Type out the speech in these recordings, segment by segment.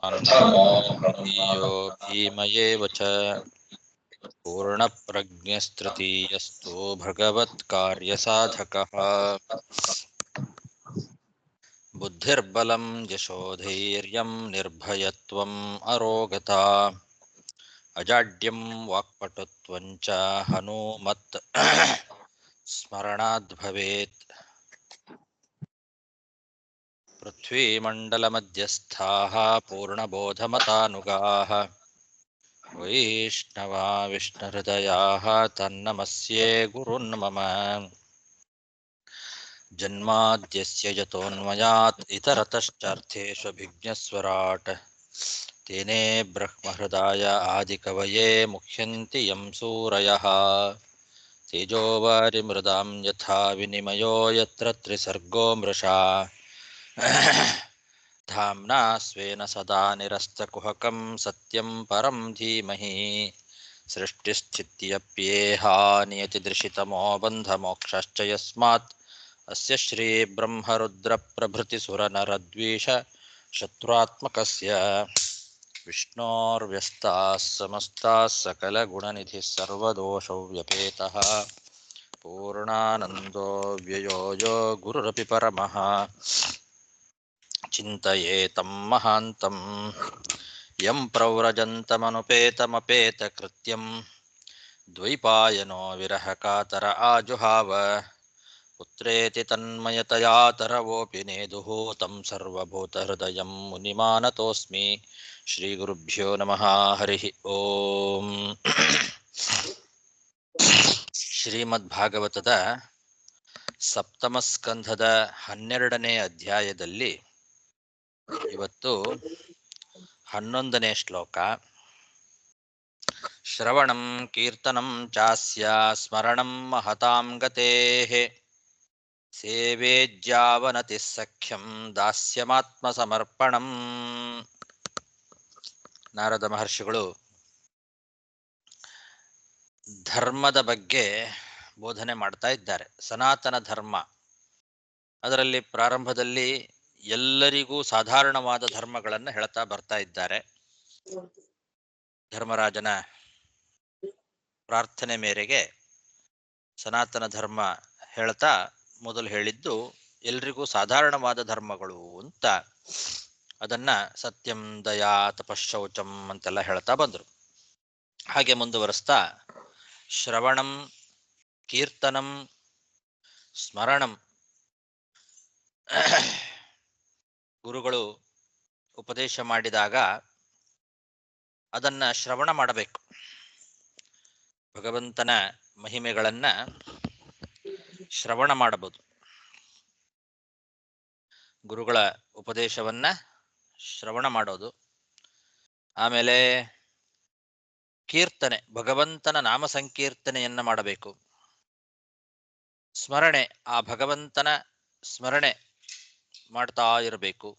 अन्नमो यो भीमयेव च पूर्णप्रज्ञस्तृतीयस्तु भगवत्कार्यसाधकः बुद्धिर्बलं यशोधैर्यं निर्भयत्वम् अरोगता अजाड्यं वाक्पटुत्वं च हनूमत् स्मरणाद् भवेत्। पृथ्वीमण्डलमध्यस्थाः पूर्णबोधमतानुगाः वैष्णवा विष्णुहृदयाः तन्नमस्ये गुरुन् मम। जन्माद्यस्य यतोऽन्वयात् इतरतश्चार्थेष्वभिज्ञस्वराट् तेने ब्रह्महृदाय आदिकवये मुह्यन्ति यं सूरयः। तेजोवारिमृदां यथा विनिमयो यत्र त्रिसर्गो मृषा धाम्ना स्वेन सदा निरस्तकुहकं सत्यं परं धीमहि। सृष्टिस्थित्यप्येहा नियतिदृशितमो बन्धमोक्षश्च यस्मात् अस्य श्रीब्रह्मरुद्रप्रभृतिसुरनरद्वीष शत्रुआत्मकस्य विष्णोर्व्यस्ताः समस्ताः सकलगुणनिधिः सर्वदोषव्यपेतः पूर्णानन्दो व्ययो यो गुरुरपि परमः चिन्तयेतं महान्तं यं प्रव्रजन्तमनुपेतमपेतकृत्यं द्वैपायनो विरहकातर आजुहाव पुत्रेति तन्मयतया तरवोऽपि नेदुः तं सर्वभूतहृदयं मुनिमानतोऽस्मि। श्रीगुरुभ्यो नमः। हरिः ओम्। ಶ್ರೀಮದ್ಭಾಗವತದ ಸಪ್ತಮ ಸ್ಕಂಧದ 12ನೇ ಅಧ್ಯಾಯದಲ್ಲಿ ಇವತ್ತು 11ನೇ ಶ್ಲೋಕ. ಶ್ರವಣಂ ಕೀರ್ತನಂ ಚಾಸ್ಯ ಸ್ಮರಣಂ ಮಹತಾಂ ಗತೇಃ ಸೇವೇಜ್ಯಾವನತಿ ಸಖ್ಯಂ ದಾಸ್ಯಮಾತ್ಮ ಸಮರ್ಪಣಂ. ನಾರದ ಮಹರ್ಷಿಗಳು ಧರ್ಮದ ಬಗ್ಗೆ ಬೋಧನೆ ಮಾಡ್ತಾ ಇದ್ದಾರೆ. ಸನಾತನ ಧರ್ಮ, ಅದರಲ್ಲಿ ಪ್ರಾರಂಭದಲ್ಲಿ ಎಲ್ಲರಿಗೂ ಸಾಧಾರಣವಾದ ಧರ್ಮಗಳನ್ನು ಹೇಳ್ತಾ ಬರ್ತಾ ಇದ್ದಾರೆ. ಧರ್ಮರಾಜನ ಪ್ರಾರ್ಥನೆ ಮೇರೆಗೆ ಸನಾತನ ಧರ್ಮ ಹೇಳ್ತಾ ಮೊದಲು ಹೇಳಿದ್ದು ಎಲ್ರಿಗೂ ಸಾಧಾರಣವಾದ ಧರ್ಮಗಳು ಅಂತ. ಅದನ್ನ ಸತ್ಯಂ ದಯಾ ತಪಶೌಚಂ ಅಂತೆಲ್ಲ ಹೇಳ್ತಾ ಬಂದರು. ಹಾಗೆ ಮುಂದುವರಿಸ್ತಾ ಶ್ರವಣಂ ಕೀರ್ತನಂ ಸ್ಮರಣಂ, ಗುರುಗಳು ಉಪದೇಶ ಮಾಡಿದಾಗ ಅದನ್ನ ಶ್ರವಣ ಮಾಡಬೇಕು. ಭಗವಂತನ ಮಹಿಮೆಗಳನ್ನ ಶ್ರವಣ ಮಾಡಬಹುದು. ಗುರುಗಳ ಉಪದೇಶವನ್ನ ಶ್ರವಣ ಮಾಡೋದು. ಆಮೇಲೆ ಕೀರ್ತನೆ, ಭಗವಂತನ ನಾಮ ಸಂಕೀರ್ತನೆಯನ್ನ ಮಾಡಬೇಕು. ಸ್ಮರಣೆ, ಆ ಭಗವಂತನ ಸ್ಮರಣೆ ಮಾಡ್ತಾ ಇರಬೇಕು.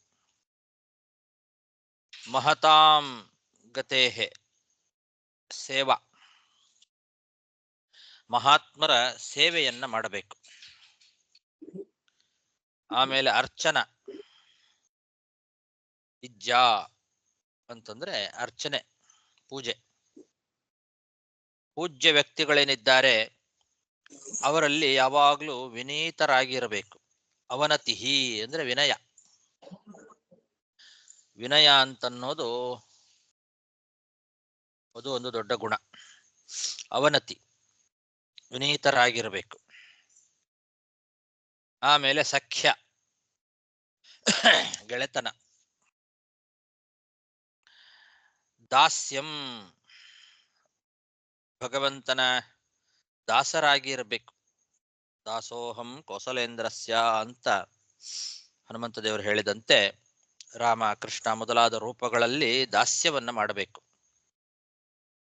ಮಹತಾಂ ಗತೇಹೆ, ಸೇವಾ, ಮಹಾತ್ಮರ ಸೇವೆಯನ್ನ ಮಾಡಬೇಕು. ಆಮೇಲೆ ಅರ್ಚನ, ಇಜ್ಜಾ ಅಂತಂದ್ರೆ ಅರ್ಚನೆ, ಪೂಜೆ. ಪೂಜ್ಯ ವ್ಯಕ್ತಿಗಳೇನಿದ್ದಾರೆ ಅವರಲ್ಲಿ ಯಾವಾಗಲೂ ವಿನೀತರಾಗಿರಬೇಕು. ಅವನತಿಹಿ ಅಂದ್ರೆ ವಿನಯ. ವಿನಯ ಅಂತನ್ನೋದು ಅದು ಒಂದು ದೊಡ್ಡ ಗುಣ. ಅವನತಿ, ವಿನೀತರಾಗಿರಬೇಕು. ಆಮೇಲೆ ಸಖ್ಯ, ಗೆಳೆತನ. ದಾಸ್ಯಂ, ಭಗವಂತನ ದಾಸರಾಗಿರಬೇಕು. ದಾಸೋಹಂ ಕೌಸಲೇಂದ್ರಸ್ಯ ಅಂತ ಹನುಮಂತ ದೇವರು ಹೇಳಿದಂತೆ ರಾಮ ಕೃಷ್ಣ ಮೊದಲಾದ ರೂಪಗಳಲ್ಲಿ ದಾಸ್ಯವನ್ನ ಮಾಡಬೇಕು.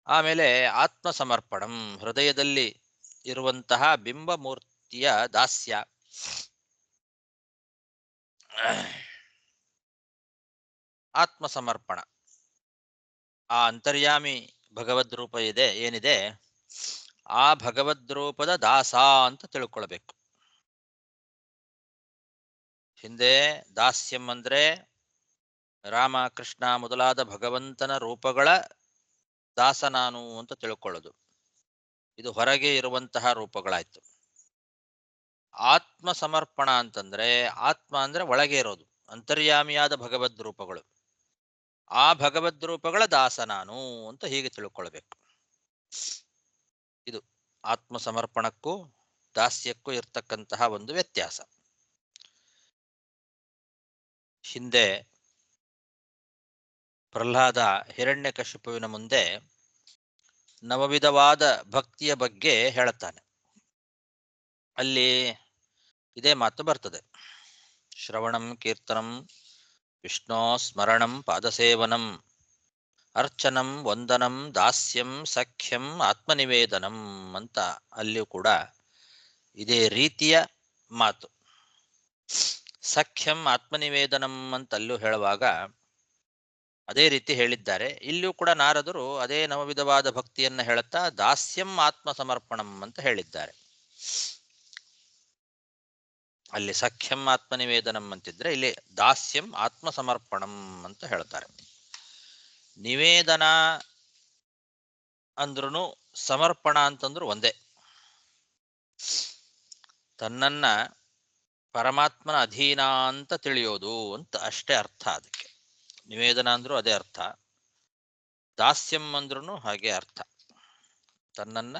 ಆಮೇಲೆ ಆತ್ಮ ಸಮರ್ಪಣಂ, ಹೃದಯದಲ್ಲಿ ಇರುವಂತಹ ಬಿಂಬಮೂರ್ತಿಯ ದಾಸ್ಯ. ಆತ್ಮ ಸಮರ್ಪಣ, ಆ ಅಂತರ್ಯಾಮಿ ಭಗವದ್ ರೂಪ ಏನಿದೆ ಆ ಭಗವದ್ ರೂಪದ ದಾಸ ಅಂತ ತಿಳ್ಕೊಳ್ಬೇಕು. ಹಿಂದೆ ದಾಸ್ಯಂ ಅಂದ್ರೆ ರಾಮ ಕೃಷ್ಣ ಮೊದಲಾದ ಭಗವಂತನ ರೂಪಗಳ ದಾಸ ನಾನು ಅಂತ ತಿಳ್ಕೊಳ್ಳೋದು. ಇದು ಹೊರಗೆ ಇರುವಂತಹ ರೂಪಗಳಾಯ್ತು. ಆತ್ಮ ಸಮರ್ಪಣ ಅಂತಂದ್ರೆ ಆತ್ಮ ಅಂದ್ರೆ ಒಳಗೆ ಇರೋದು, ಅಂತರ್ಯಾಮಿಯಾದ ಭಗವದ್ ರೂಪಗಳು. ಆ ಭಗವದ್ ರೂಪಗಳ ದಾಸ ನಾನು ಅಂತ ಹೀಗೆ ತಿಳ್ಕೊಳ್ಬೇಕು. ಇದು ಆತ್ಮ ಸಮರ್ಪಣಕ್ಕೂ ದಾಸ್ಯಕ್ಕೂ ಇರ್ತಕ್ಕಂತಹ ಒಂದು ವ್ಯತ್ಯಾಸ. ಹಿಂದೆ ಪ್ರಹ್ಲಾದ ಹಿರಣ್ಯಕಶಿಪುವಿನ ಮುಂದೆ ನವವಿಧವಾದ ಭಕ್ತಿಯ ಬಗ್ಗೆ ಹೇಳುತ್ತಾನೆ. ಅಲ್ಲಿ ಇದೇ ಮಾತು ಬರ್ತದೆ: ಶ್ರವಣಂ ಕೀರ್ತನಂ ವಿಷ್ಣೋ ಸ್ಮರಣಂ ಪಾದಸೇವನಂ ಅರ್ಚನಂ ವಂದನಂ ದಾಸ್ಯಂ ಸಖ್ಯಂ ಆತ್ಮನಿವೇದನಂ ಅಂತ ಅಲ್ಲಿಯೂ ಕೂಡ ಇದೇ ರೀತಿಯ ಮಾತು. ಸಖ್ಯಂ ಆತ್ಮನಿವೇದನಂ ಅಂತ ಅಲ್ಲೂ ಹೇಳುವಾಗ ಅದೇ ರೀತಿ ಹೇಳಿದ್ದಾರೆ. ಇಲ್ಲಿಯೂ ಕೂಡ ನಾರದರು ಅದೇ ನವವಿಧವಾದ ಭಕ್ತಿಯನ್ನ ಹೇಳುತ್ತಾ ದಾಸ್ಯಂ ಆತ್ಮ ಸಮರ್ಪಣಂ ಅಂತ ಹೇಳಿದ್ದಾರೆ. ಅಲ್ಲಿ ಸಖ್ಯಂ ಆತ್ಮನಿವೇದನಂ ಅಂತಿದ್ರೆ ಇಲ್ಲಿ ದಾಸ್ಯಂ ಆತ್ಮ ಸಮರ್ಪಣಂ ಅಂತ ಹೇಳ್ತಾರೆ. ನಿವೇದನ ಅಂದ್ರೂ ಸಮರ್ಪಣ ಅಂತಂದ್ರು ಒಂದೇ. ತನ್ನನ್ನ ಪರಮಾತ್ಮನ ಅಧೀನ ಅಂತ ತಿಳಿಯೋದು ಅಂತ ಅಷ್ಟೇ ಅರ್ಥ. ಅದಕ್ಕೆ ನಿವೇದನ ಅಂದ್ರೂ ಅದೇ ಅರ್ಥ, ದಾಸ್ಯಂ ಅಂದ್ರೂ ಹಾಗೆ ಅರ್ಥ. ತನ್ನನ್ನ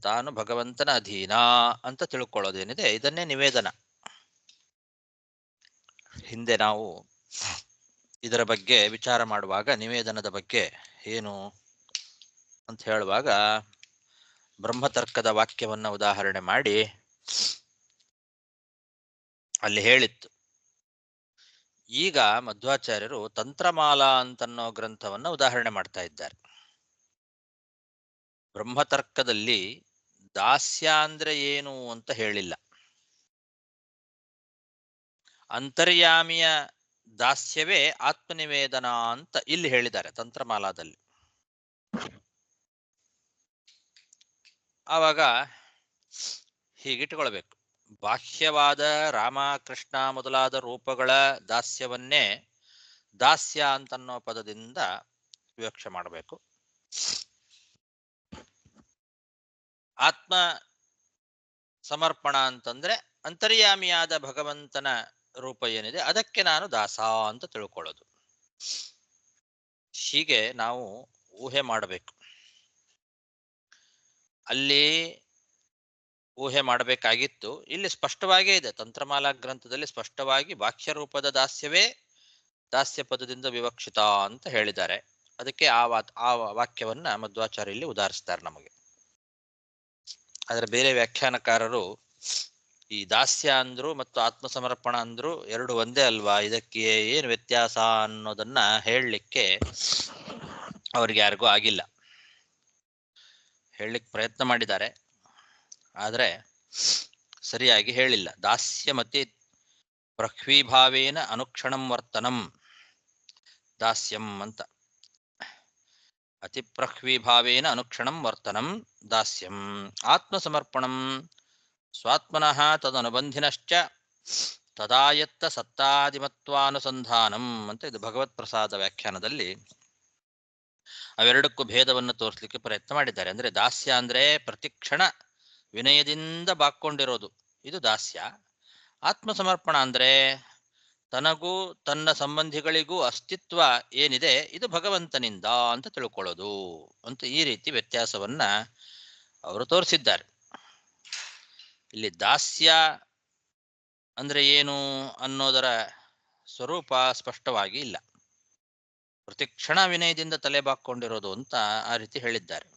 ತಾನು ಭಗವಂತನ ಅಧೀನ ಅಂತ ತಿಳ್ಕೊಳ್ಳೋದೇನಿದೆ ಇದನ್ನೇ ನಿವೇದನ. ಹಿಂದೆ ನಾವು ಇದರ ಬಗ್ಗೆ ವಿಚಾರ ಮಾಡುವಾಗ ನಿವೇದನದ ಬಗ್ಗೆ ಏನು ಅಂತ ಹೇಳುವಾಗ ಬ್ರಹ್ಮತರ್ಕದ ವಾಕ್ಯವನ್ನ ಉದಾಹರಣೆ ಮಾಡಿ ಅಲ್ಲಿ ಹೇಳಿತ್ತು. ಈಗ ಮಧ್ವಾಚಾರ್ಯರು ತಂತ್ರಮಾಲಾ ಅಂತನ್ನೋ ಗ್ರಂಥವನ್ನ ಉದಾಹರಣೆ ಮಾಡ್ತಾ ಇದ್ದಾರೆ. ಬ್ರಹ್ಮತರ್ಕದಲ್ಲಿ ದಾಸ್ಯ ಅಂದ್ರೆ ಏನು ಅಂತ ಹೇಳಿಲ್ಲ. ಅಂತರ್ಯಾಮಿಯ ದಾಸ್ಯವೇ ಆತ್ಮನಿವೇದನ ಅಂತ ಇಲ್ಲಿ ಹೇಳಿದ್ದಾರೆ ತಂತ್ರಮಾಲಾದಲ್ಲಿ. ಆವಾಗ ಹೀಗಿಟ್ಟುಕೊಳ್ಬೇಕು: ಬಾಹ್ಯವಾದ ರಾಮ ಕೃಷ್ಣ ಮೊದಲಾದ ರೂಪಗಳ ದಾಸ್ಯವನ್ನೇ ದಾಸ್ಯ ಅಂತನ್ನೋ ಪದದಿಂದ ವಿವಕ್ಷೆ ಮಾಡಬೇಕು. ಆತ್ಮ ಸಮರ್ಪಣ ಅಂತಂದ್ರೆ ಅಂತರ್ಯಾಮಿಯಾದ ಭಗವಂತನ ರೂಪ ಏನಿದೆ ಅದಕ್ಕೆ ನಾನು ದಾಸ ಅಂತ ತಿಳ್ಕೊಳ್ಳೋದು. ಹೀಗೆ ನಾವು ಊಹೆ ಮಾಡಬೇಕು. ಅಲ್ಲಿ ಊಹೆ ಮಾಡಬೇಕಾಗಿತ್ತು. ಇಲ್ಲಿ ಸ್ಪಷ್ಟವಾಗೇ ಇದೆ, ತಂತ್ರಮಾಲಾ ಗ್ರಂಥದಲ್ಲಿ ಸ್ಪಷ್ಟವಾಗಿ ಬಾಹ್ಯ ರೂಪದ ದಾಸ್ಯವೇ ದಾಸ್ಯ ಪದದಿಂದ ವಿವಕ್ಷಿತ ಅಂತ ಹೇಳಿದ್ದಾರೆ. ಅದಕ್ಕೆ ಆ ವಾಕ್ಯವನ್ನ ಮಧ್ವಾಚಾರ್ಯ ಇಲ್ಲಿ ಉದಾಹರಿಸ್ತಾರೆ ನಮಗೆ. ಆದರೆ ಬೇರೆ ವ್ಯಾಖ್ಯಾನಕಾರರು ಈ ದಾಸ್ಯ ಅಂದ್ರು ಮತ್ತು ಆತ್ಮಸಮರ್ಪಣ ಅಂದ್ರು ಎರಡು ಒಂದೇ ಅಲ್ವಾ, ಇದಕ್ಕೆ ಏನು ವ್ಯತ್ಯಾಸ ಅನ್ನೋದನ್ನ ಹೇಳಲಿಕ್ಕೆ ಅವ್ರಿಗೆ ಯಾರಿಗೂ ಆಗಿಲ್ಲ. ಹೇಳಲಿಕ್ಕೆ ಪ್ರಯತ್ನ ಮಾಡಿದ್ದಾರೆ, ಆದರೆ ಸರಿಯಾಗಿ ಹೇಳಿಲ್ಲ. ದಾಸ್ಯಮತಿ ಪ್ರಹ್ವೀಭಾವೇನ ಅನುಕ್ಷಣಂ ವರ್ತನಂ ದಾಸ್ಯಂ ಅಂತ. ಅತಿ ಪ್ರಹ್ವೀಭಾವೇನ ಅನುಕ್ಷಣಂ ವರ್ತನಂ ದಾಸ್ಯಂ ಆತ್ಮಸಮರ್ಪಣಂ ಸ್ವಾತ್ಮನಃ ತದನುಬಂಧಿನಶ್ಚ ತದಾಯತ್ತ ಸತ್ತಾದಿಮತ್ವಾನುಸಂಧಾನಂ ಅಂತ ಇದು ಭಗವತ್ ಪ್ರಸಾದ ವ್ಯಾಖ್ಯಾನದಲ್ಲಿ ಅವೆರಡಕ್ಕೂ ಭೇದವನ್ನು ತೋರಿಸಲಿಕ್ಕೆ ಪ್ರಯತ್ನ ಮಾಡಿದ್ದಾರೆ. ಅಂದ್ರೆ ದಾಸ್ಯ ಅಂದ್ರೆ ಪ್ರತಿಕ್ಷಣ ವಿನಯದಿಂದ ಬಾಕೊಂಡಿರೋದು, ಇದು ದಾಸ್ಯ. ಆತ್ಮಸಮರ್ಪಣ ಅಂದ್ರೆ ತನಗೂ ತನ್ನ ಸಂಬಂಧಿಗಳಿಗೂ ಅಸ್ತಿತ್ವ ಏನಿದೆ ಇದು ಭಗವಂತನಿಂದ ಅಂತ ತಿಳ್ಕೊಳ್ಳೋದು ಅಂತ ಈ ರೀತಿ ವ್ಯತ್ಯಾಸವನ್ನ ಅವರು ತೋರಿಸಿದ್ದಾರೆ. ಇಲ್ಲಿ ದಾಸ್ಯ ಅಂದ್ರೆ ಏನು ಅನ್ನೋದರ ಸ್ವರೂಪ ಸ್ಪಷ್ಟವಾಗಿ ಇಲ್ಲ. ಪ್ರತಿಕ್ಷಣ ವಿನಯದಿಂದ ತಲೆ ಬಾಕೊಂಡಿರೋದು ಅಂತ ಆ ರೀತಿ ಹೇಳಿದ್ದಾರೆ.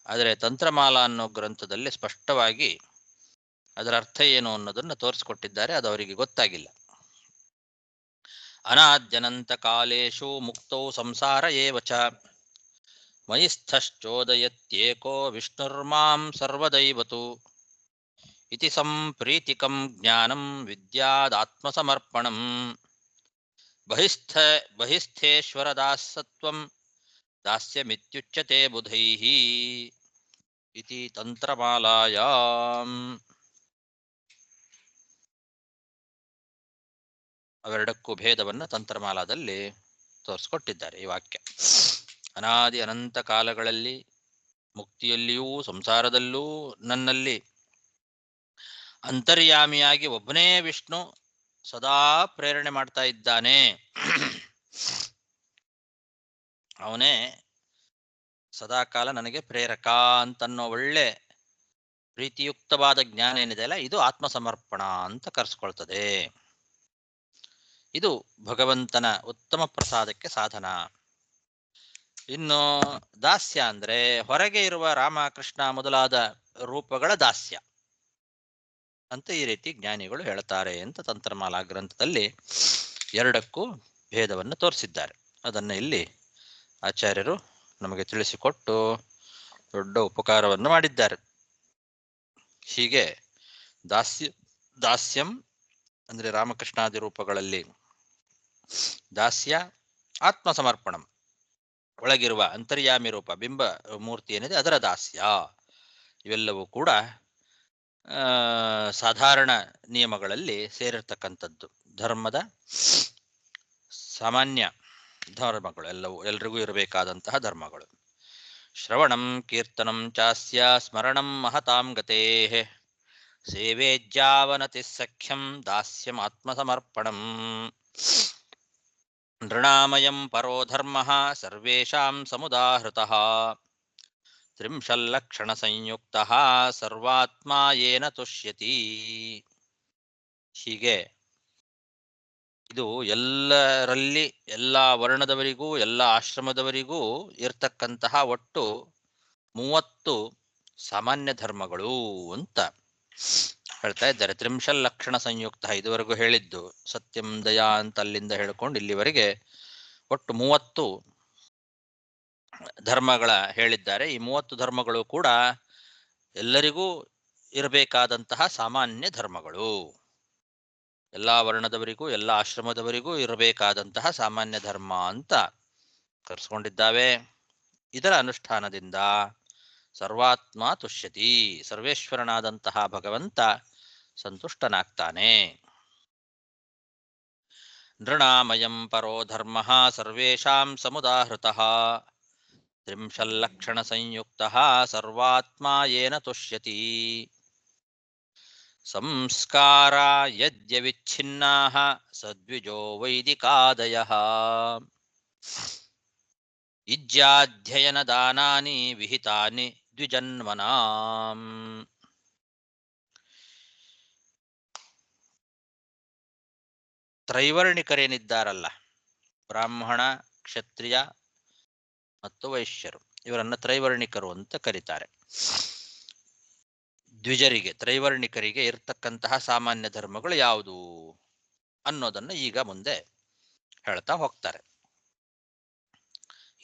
ಆದರೆ ತಂತ್ರಮಾಲಾ ಅನ್ನೋ ಗ್ರಂಥದಲ್ಲಿ ಸ್ಪಷ್ಟವಾಗಿ ಅದರ ಅರ್ಥ ಏನು ಅನ್ನೋದನ್ನು ತೋರಿಸಿಕೊಟ್ಟಿದ್ದಾರೆ. ಅದು ಅವರಿಗೆ ಗೊತ್ತಾಗಿಲ್ಲ. ಅನಾದ್ಯನಂತ ಕಾಲೇಶು ಮುಕ್ತೌ ಸಂಸಾರ ಏವಚ ಮಯಿಸ್ಥಶ್ಚೋದಯತ್ಯೇಕೋ ವಿಷ್ಣುರ್ಮಾಂ ಸರ್ವದೈವತು ಇತಿ ಸಂಪ್ರೀತಿಕಂ ಜ್ಞಾನಂ ವಿದ್ಯಾದಾತ್ಮಸಮರ್ಪಣಂ ಬಹಿಸ್ಥೇಶ್ವರದಾಸತ್ವಂ ದಾಸ್ಯಮಿತ್ಯುಚ್ಯತೆ ಬುಧೈಃ ಇತಿ ತಂತ್ರಮಾಲಾಯಾಂ. ಅವೆರಡಕ್ಕೂ ಭೇದವನ್ನು ತಂತ್ರಮಾಲಾದಲ್ಲಿ ತೋರಿಸ್ಕೊಟ್ಟಿದ್ದಾರೆ ಈ ವಾಕ್ಯ. ಅನಾದಿ ಅನಂತ ಕಾಲಗಳಲ್ಲಿ ಮುಕ್ತಿಯಲ್ಲಿಯೂ ಸಂಸಾರದಲ್ಲೂ ನನ್ನಲ್ಲಿ ಅಂತರ್ಯಾಮಿಯಾಗಿ ಒಬ್ಬನೇ ವಿಷ್ಣು ಸದಾ ಪ್ರೇರಣೆ ಮಾಡ್ತಾ ಇದ್ದಾನೆ. ಅವನೇ ಸದಾಕಾಲ ನನಗೆ ಪ್ರೇರಕ ಅಂತನ್ನೋ ಒಳ್ಳೆ ಪ್ರೀತಿಯುಕ್ತವಾದ ಜ್ಞಾನ ಏನಿದೆ ಅಲ್ಲ, ಇದು ಆತ್ಮಸಮರ್ಪಣ ಅಂತ ಕರೆಸ್ಕೊಳ್ತದೆ. ಇದು ಭಗವಂತನ ಉತ್ತಮ ಪ್ರಸಾದಕ್ಕೆ ಸಾಧನ. ಇನ್ನು ದಾಸ್ಯ ಅಂದ್ರೆ ಹೊರಗೆ ಇರುವ ರಾಮ ಕೃಷ್ಣ ಮೊದಲಾದ ರೂಪಗಳ ದಾಸ್ಯ ಅಂತ ಈ ರೀತಿ ಜ್ಞಾನಿಗಳು ಹೇಳ್ತಾರೆ ಅಂತ ತಂತ್ರಮಾಲಾ ಗ್ರಂಥದಲ್ಲಿ ಎರಡಕ್ಕೂ ಭೇದವನ್ನು ತೋರಿಸಿದ್ದಾರೆ. ಅದನ್ನು ಇಲ್ಲಿ ಆಚಾರ್ಯರು ನಮಗೆ ತಿಳಿಸಿಕೊಟ್ಟು ದೊಡ್ಡ ಉಪಕಾರವನ್ನು ಮಾಡಿದ್ದಾರೆ. ಹೀಗೆ ದಾಸ್ಯಂ ಅಂದ್ರೆ ರಾಮಕೃಷ್ಣಾದಿ ರೂಪಗಳಲ್ಲಿ ದಾಸ್ಯ, ಆತ್ಮಸಮರ್ಪಣಂ ಒಳಗಿರುವ ಅಂತರ್ಯಾಮಿ ರೂಪ ಬಿಂಬ ಮೂರ್ತಿ ಏನಿದೆ ಅದರ ದಾಸ್ಯ, ಇವೆಲ್ಲವೂ ಕೂಡ ಸಾಧಾರಣ ನಿಯಮಗಳಲ್ಲಿ ಸೇರಿರ್ತಕ್ಕಂಥದ್ದು. ಧರ್ಮದ ಸಾಮಾನ್ಯ ಧರ್ಮಗಳು ಎಲ್ರಿಗೂ ಇರಬೇಕಾದಂತಹ ಧರ್ಮಗಳು. ಶ್ರವಣಂ ಕೀರ್ತನಂ ಚಾಸ್ಯ ಸ್ಮರಣಂ ಮಹತಾಂ ಗತೇಃ ಸೇವೇಜ್ಯಾವನತಿ ಸಖ್ಯಂ ದಾಸ್ಯಂ ಆತ್ಮಸಮರ್ಪಣಂ ನೃಣಾಮಯಂ ಪರೋ ಧರ್ಮಃ ಸರ್ವೇಷಾಂ ಸಮುದಾಹೃತಃ ತ್ರಿಂಶಲ್ಲಕ್ಷಣ ಸಂಯುಕ್ತಃ ಸರ್ವಾತ್ಮ ಯೇನ ತುಷ್ಯತಿ. ಹೀಗೆ ಇದು ಎಲ್ಲರಲ್ಲಿ ಎಲ್ಲ ವರ್ಣದವರಿಗೂ ಎಲ್ಲ ಆಶ್ರಮದವರಿಗೂ ಇರ್ತಕ್ಕಂತಹ ಒಟ್ಟು 30 ಸಾಮಾನ್ಯ ಧರ್ಮಗಳು ಅಂತ ಹೇಳ್ತಾ ಇದ್ದಾರೆ. ತ್ರಿಂಶಲ್ಲಕ್ಷಣ ಸಂಯುಕ್ತ ಇದುವರೆಗೂ ಹೇಳಿದ್ದು ಸತ್ಯಂ ದಯಾ ಅಂತ ಅಲ್ಲಿಂದ ಹೇಳ್ಕೊಂಡು ಇಲ್ಲಿವರೆಗೆ ಒಟ್ಟು 30 ಧರ್ಮಗಳ ಹೇಳಿದ್ದಾರೆ. ಈ 30 ಧರ್ಮಗಳು ಕೂಡ ಎಲ್ಲರಿಗೂ ಇರಬೇಕಾದಂತಹ ಸಾಮಾನ್ಯ ಧರ್ಮಗಳು, ಎಲ್ಲ ವರ್ಣದವರಿಗೂ ಎಲ್ಲ ಆಶ್ರಮದವರಿಗೂ ಇರಬೇಕಾದಂತಹ ಸಾಮಾನ್ಯ ಧರ್ಮ ಅಂತ ಕರೆಸ್ಕೊಂಡಿದ್ದಾವೆ. ಇದರ ಅನುಷ್ಠಾನದಿಂದ ಸರ್ವಾತ್ಮ ತುಷ್ಯತಿ, ಸರ್ವೇಶ್ವರನಾದಂತಹ ಭಗವಂತ ಸಂತುಷ್ಟನಾಗ್ತಾನೆ. ನೃಣಾಮಯಂ ಪರೋ ಧರ್ಮಃ ಸರ್ವೇಷಾಂ ಸಮುದಾಹೃತಃ ತ್ರಿಂಶಲ್ಲಕ್ಷಣ ಸಂಯುಕ್ತಃ ಸರ್ವಾತ್ಮ ಯೇನ ತುಷ್ಯತಿ. ಸಂಸ್ಕಾರಾ ಯದ್ಯ ವಿಚ್ಛಿನ್ನಾಃ ಸದ್ವಿಜೋ ವೈದಿಕಾದಯಃ ಇಜ್ಯಾಧ್ಯಯನ ದಾನಾನಿ ವಿಹಿತಾನಿ ದ್ವಿಜನ್ಮನಾಂ. ತ್ರೈವರ್ಣಿಕರೇನಿದ್ದಾರಲ್ಲ, ಬ್ರಾಹ್ಮಣ, ಕ್ಷತ್ರಿಯ ಮತ್ತು ವೈಶ್ಯರು, ಇವರನ್ನ ತ್ರೈವರ್ಣಿಕರು ಅಂತ ಕರೀತಾರೆ. ದ್ವಿಜರಿಗೆ, ತ್ರೈವರ್ಣಿಕರಿಗೆ ಇರತಕ್ಕಂತಹ ಸಾಮಾನ್ಯ ಧರ್ಮಗಳು ಯಾವುದು ಅನ್ನೋದನ್ನು ಈಗ ಮುಂದೆ ಹೇಳ್ತಾ ಹೋಗ್ತಾರೆ.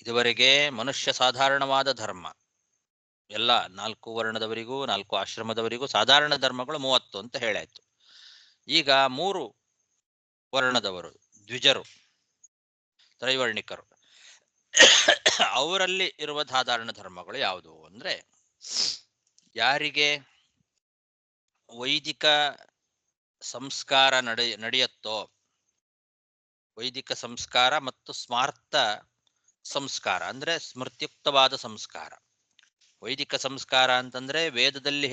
ಇದುವರೆಗೆ ಮನುಷ್ಯ ಸಾಧಾರಣವಾದ ಧರ್ಮ ಎಲ್ಲ 4 ವರ್ಣದವರಿಗೂ 4 ಆಶ್ರಮದವರಿಗೂ ಸಾಧಾರಣ ಧರ್ಮಗಳು 30 ಅಂತ ಹೇಳಾಯ್ತು. ಈಗ 3 ವರ್ಣದವರು ದ್ವಿಜರು, ತ್ರೈವರ್ಣಿಕರು, ಅವರಲ್ಲಿ ಇರುವ ಸಾಧಾರಣ ಧರ್ಮಗಳು ಯಾವುದು ಅಂದ್ರೆ, ಯಾರಿಗೆ ವೈದಿಕ ಸಂಸ್ಕಾರ ನಡೆಯುತ್ತೋ, ವೈದಿಕ ಸಂಸ್ಕಾರ ಮತ್ತು ಸ್ಮಾರ್ತ ಸಂಸ್ಕಾರ ಅಂದ್ರೆ ಸ್ಮೃತ್ಯುಕ್ತವಾದ ಸಂಸ್ಕಾರ. ವೈದಿಕ ಸಂಸ್ಕಾರ ಅಂತಂದ್ರೆ ವೇದದಲ್ಲಿ